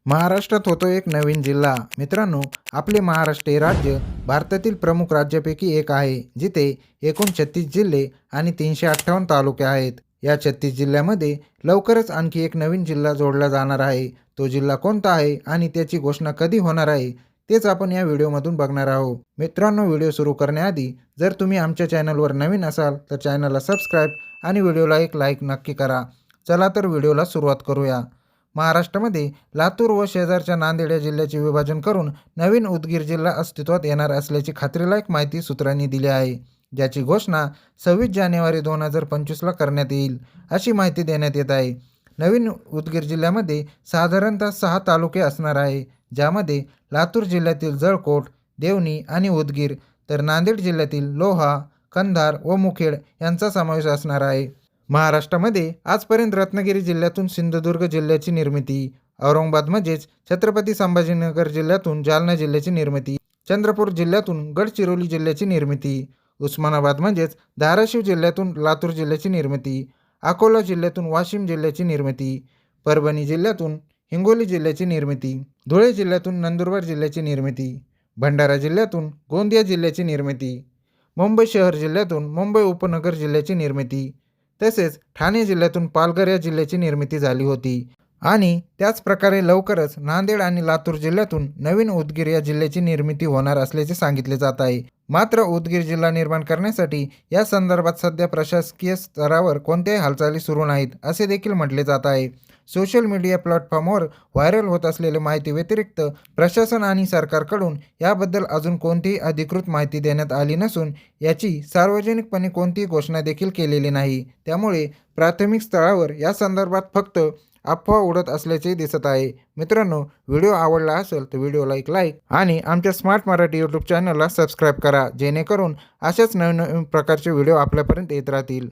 महाराष्ट्रात होतो एक नवीन जिल्हा। मित्रांनो, आपले महाराष्ट्र हे राज्य भारतातील प्रमुख राज्यापैकी एक आहे, जिथे एकूण 36 जिल्हे आणि 358 तालुके आहेत. या 36 जिल्ह्यामध्ये लवकरच आणखी एक नवीन जिल्हा जोडला जाणार आहे. तो जिल्हा कोणता आहे आणि त्याची घोषणा कधी होणार आहे, तेच आपण या व्हिडिओमधून बघणार आहोत. मित्रांनो, व्हिडिओ सुरू करण्याआधी जर तुम्ही आमच्या चॅनलवर नवीन असाल तर चॅनलला सबस्क्राईब आणि व्हिडिओला एक लाईक नक्की करा. चला तर व्हिडिओला सुरुवात करूया. महाराष्ट्रामध्ये लातूर व शेजारच्या नांदेड या जिल्ह्याचे विभाजन करून नवीन उदगीर जिल्हा अस्तित्वात येणार असल्याची खात्रीलायक माहिती सूत्रांनी दिली आहे, ज्याची घोषणा 26 जानेवारी 2025ला करण्यात येईल, अशी माहिती देण्यात येत आहे. नवीन उदगीर जिल्ह्यामध्ये साधारणतः 6 तालुके असणार आहे, ज्यामध्ये लातूर जिल्ह्यातील जळकोट, देवणी आणि उदगीर, तर नांदेड जिल्ह्यातील लोहा, कंधार व मुखेड यांचा समावेश असणार आहे. महाराष्ट्रामध्ये आजपर्यंत रत्नागिरी जिल्ह्यातून सिंधुदुर्ग जिल्ह्याची निर्मिती, औरंगाबाद म्हणजेच छत्रपती संभाजीनगर जिल्ह्यातून जालना जिल्ह्याची निर्मिती, चंद्रपूर जिल्ह्यातून गडचिरोली जिल्ह्याची निर्मिती, उस्मानाबाद म्हणजेच धाराशिव जिल्ह्यातून लातूर जिल्ह्याची निर्मिती, अकोला जिल्ह्यातून वाशिम जिल्ह्याची निर्मिती, परभणी जिल्ह्यातून हिंगोली जिल्ह्याची निर्मिती, धुळे जिल्ह्यातून नंदुरबार जिल्ह्याची निर्मिती, भंडारा जिल्ह्यातून गोंदिया जिल्ह्याची निर्मिती, मुंबई शहर जिल्ह्यातून मुंबई उपनगर जिल्ह्याची निर्मिती, तसेच ठाणे जिल्ह्यातून पालघर या जिल्ह्याची निर्मिती झाली होती. आणि त्याच प्रकारे लवकरच नांदेड आणि लातूर जिल्ह्यातून नवीन उदगीर या जिल्ह्याची निर्मिती होणार असल्याचे सांगितले जात आहे. मात्र उदगीर जिल्हा निर्माण करण्यासाठी या संदर्भात सध्या प्रशासकीय स्तरावर कोणत्याही हालचाली सुरू नाहीत, असे देखील म्हटले जात आहे. सोशल मीडिया प्लॅटफॉर्मवर व्हायरल होत असलेल्या माहिती व्यतिरिक्त प्रशासन आणि सरकारकडून याबद्दल अजून कोणतीही अधिकृत माहिती देण्यात आली नसून याची सार्वजनिकपणे कोणतीही घोषणा देखील केलेली नाही. त्यामुळे प्राथमिक स्तरावर या संदर्भात फक्त अफवा उडत असल्याचे दिसत आहे. मित्रांनो, व्हिडिओ आवडला असेल तर व्हिडिओला एक लाईक आणि आमच्या स्मार्ट मराठी यूट्यूब चॅनलला सबस्क्राईब करा, जेणेकरून अशाच नवीन नवीन प्रकारचे व्हिडिओ आपल्यापर्यंत येत राहतील.